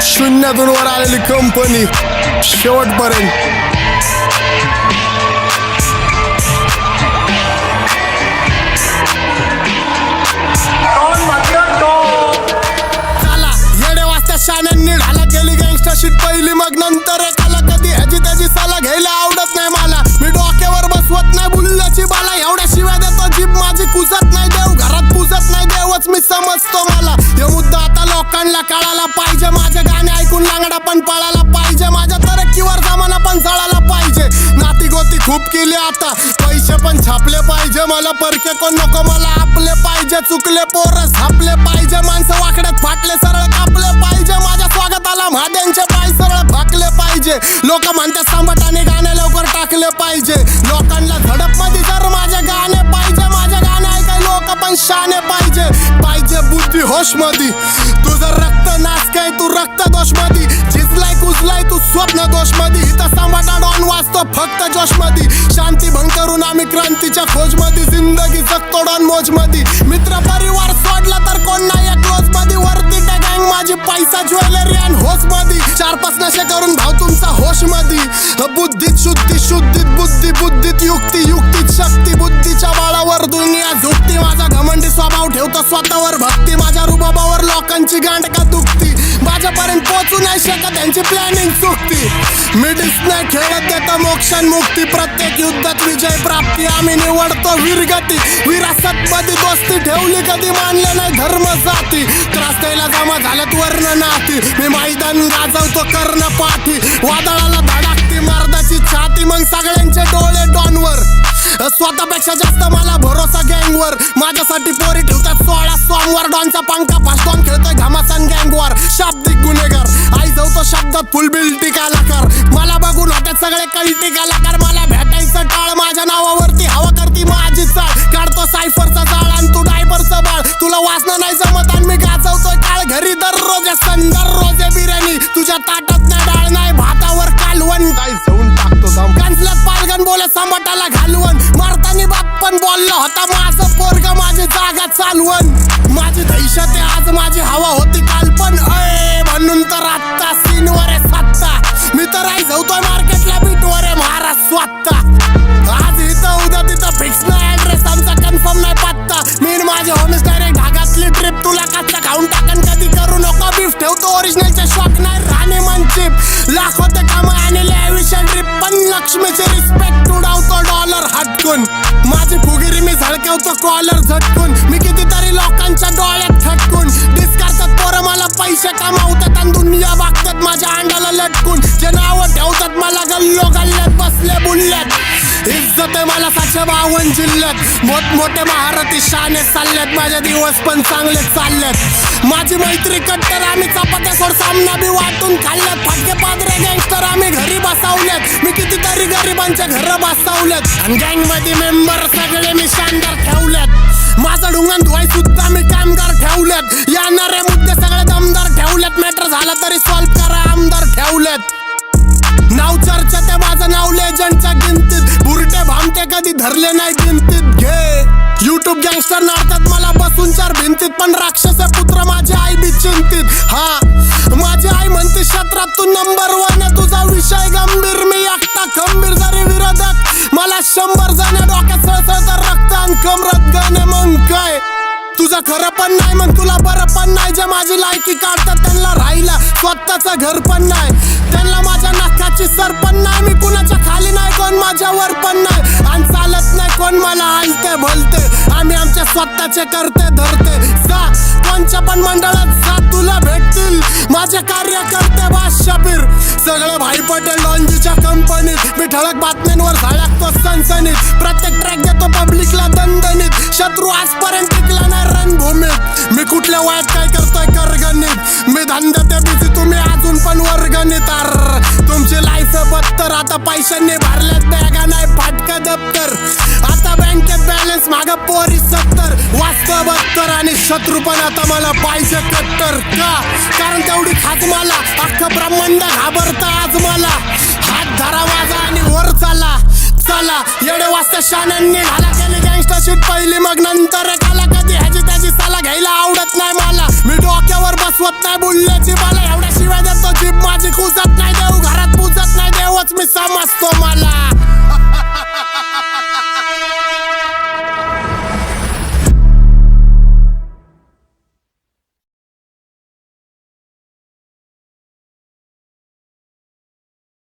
शून्यातून वर आलेली कंपनी शेवटपर्यंत. चला येडे वाजता शाण्यांनी ढाला केली गँगस्टरशीट पहिली, मग नंतर एकाला कधी ह्याची त्याची साला घ्यायला आवडत नाही मला. मी डोक्यावर बसवत नाही बुल्ल्याची बाला, एवढ्या शिवाय देतो जीभ माझी कुजत नाही, देव घरात पुजत नाही, देवच मी समजतो मला. हे मुद्दा आता लोकांना कळायला पाहिजे, माझे गाणे ऐकून लांगडा पण पळायला पाहिजे, माझ्या तरक्कीवर जमाना पण चढायला पाहिजे. नाती गोती खूप केली आता, पैसे पण छापले पाहिजे, मला परके कोण नको, मला आपले पाहिजे. चुकले पोरं झापले पाहिजे, माणसं वाकड्यात फाटले सरळ कापले पाहिजे, माझ्या स्वागताला महाद्यांचे पाय सरळ फाकले पाहिजे. लोक म्हणतात सांबटाने गाणे लवकर टाकले पाहिजे, लोकांना झडप मध्ये जर माझे गाणे पाहिजे, माझे गाणे ऐकाय लोक पण शाने पाहिजे. पाहिजे बुद्धी होश मध्ये, तुझं रक्त नास काय तू रक्त दोष मध्ये, झिजलाय कुजलाय तू स्वप्न दोष मध्ये, इथं सांबाटा डॉन वाचतो फक्त जोश मध्ये. शांती भंग करून आम्ही क्रांतीच्या खोज मध्ये, जिंदगी जगतो डॉन मोज मध्ये. मित्र परिवार सोडला तर कोण नाही क्लोज मध्ये, वरती त्या गँग माझी पैसा ज्वेलरी आणि होश मध्ये. 4-5 नशे करून भाव तुमचा होश मध्ये, बुद्धीत शुद्धी शुद्धीत बुद्धी बुद्धीत युक्ती युक्तीत शक्ती, बुद्धीच्या बाळावर दुनिया झुकती. माझा घमंडी स्वभाव ठेवतो स्वतःवर भक्ती, माझ्या रुबाबावर लोकांची गांड का दुखती, माझ्यापर्यंत पोहोचू नाही शकत त्यांची प्लॅनिंग चुकती. मी नाही खेळत देता मोक्षान मुक्ती, प्रत्येक युद्धात विजय प्राप्ती, आम्ही निवडतो वीरगती. विरासत मध्ये दोस्ती ठेवली, कधी मानले नाही धर्म जाती, त्रास द्यायला जमा झाल्यात वर्ण नाती, मी मैदान गाजवतो कर्ण पाठी, वादळाला धडाकती मर्दाची छाती, मग सगळ्यांचे डोळे डॉनवर, स्वतःपेक्षा जास्त मला भरोसा गँगवर. माझ्यासाठी पोरी ठेवतात 16 सोमवार, डॉनचा पंखा फास्टॉन खेळतोय घमासान गँगवर. शाब्दिक गुन्हेगार आई जाऊतो शब्दात फुल बिल्टी कलाकार, मला बघून होत्यात सगळे कल्टी कलाकार, मला भेटायचं टाळ, माझ्या नावावरती हवा करती माझी चाळ, काढतो सायफरचा जाळ आणि तू डायबरचं बाळ, तुला वाचणं नाही जमत आणि मी गाजवतोय टाळ. घरी दररोज दररोज बिर्याणी, तुझ्या ताटात नाही डाळ नाही भातावर कालवण, काय जाऊन टाकतो कांचल्यात पालगण बोले सांबाटाला घालवण, मारतानी बाप पण बोलला होता माझं पोरग माझी जागा चालवण. माझी दहशत आहे आज, माझी हवा होती काल पण, म्हणून तर आत्ता सीनवर आहे सत्ता, मी तर आई जाऊतोय मार्केटला बीटवर आहे महाराज स्वतः. आज इथं उद्या तिथं फिक्स नाही ऍड्रेस, आमचा कन्फर्म नाही पत्ता, मी माझे होमिस डायरेक्ट ढागातली ट्रिप, तुला कच्चा खाऊन टाकन कधी करू नको बीफ, ठेवतो ओरिजिनलचे शॉक नाही राणे मन चिप, लाख होते काम आणले आयुष्य ट्रिप, पण लक्ष्मीचे रिस्पेक्ट उडावतो डॉलर हटकून, माझी फुगिरी मी झळकवतो कॉलर झटकून, मी कितीतरी लोकांच्या डोळ्यात खटकून, डिस्कारतात पोरं मला पैसे कमावतात आणि दुनिया बघतात माझ्या अंडाला लटकून, जे नावं ठेवतात मला गल्लो गल्ल्यात बसले बुलल्यात, इज्जत आहे मला 752 जिल्ह्यात, मोठमोठे महारथी शाने चालल्यात, माझे दिवस पण चांगले चालल्यात, माझी मैत्री कट्टर आम्ही चपात्या सोड सामना बी वाटून खाल्ल्यात, फाटके पादरे गँगस्टर आम्ही घरी बसवल्यात, मी कितीतरी गरिबांच्या घर बसवल्यात, आणि गँग मध्ये मेंबर सगळे मी शानदार ठेवल्यात, माझं ढुंगण धुवाय सुद्धा मी कामगार ठेवल्यात, येणारे मुद्दे सगळे दमदार ठेवल्यात, मॅटर झाला तरी सॉल्व करा आमदार ठेवल्यात, नाव चर्चा ते माझं नाव लेजंडच्या गिनतीत, बुरटे भामटे कधी धरले नाही गिनतीत, घे युट्यूब गँगस्टर नाडतात मला बसून 4 भिंतीत, पण राक्षस पुत्र माझी आई बी चिंतित, हा माझी आई म्हणते क्षेत्रात तू नंबर 1 आहे, तुझा विषय गंभीर, मी एकटा खंबीर, जरी विरोधक मला 100 जण डोक्यात सळसळ तर रक्त आणि कमरत गाणे, मग काय तुझं खरं पण नाही मग तुला बरं पण नाही, जे माझी लायकी काढतात त्यांना राहिला स्वतःचं घर पण नाही, त्यांना माझ्या नाकाची सर पण नाही, मी कुणाच्या खाली नाही कोण माझ्यावर पण नाही, आणि चालत नाही कोण मला हलते भलते, आम्ही आमच्या स्वतःचे करते धरते, जा कोणच्या पण मंडळात जा तुला भेटतील माझे कार्यकर्ते बादशाबीर, सगळे भाई पटेल डॉनजीच्या कंपनीत, मी ठळक बातम्यांवर झळकतो सनसनीत, प्रत्येक ट्रॅक देतो पब्लिकला दणदणीत, शत्रू आजपर्यंत टिकला नाही रणभूमीत, मी कुठल्या वयात काय करतोय करगणित, मी धंद्यात बिझी तुम्ही अजून पण वर्गणित, तुमची लाईफ बत्तर, आता पैशांनी भरल्यात बॅगा नाही फाटका दप्तर, आता बँकेत बॅलन्स माग पोरी 70, वाचतो 72, आणि शत्रू पण आता मला पाहिजे कट्टर, का कारण तेवढी खात मला अख्खं ब्रह्मांड घाबरतं आज मला, हात धरा माझा आणि वर चला चला, येडे वाजता शाण्यांनी घाला केली गँगस्टरशीट पहिली, मग नंतर एकाला कधी ह्याची त्याची साला घ्यायला आवडत नाही मला, मी डोक्यावर बसवत नाही बुल्ल्याची बाला एवढ्या शिवाय देतो जीभ माझी कुसत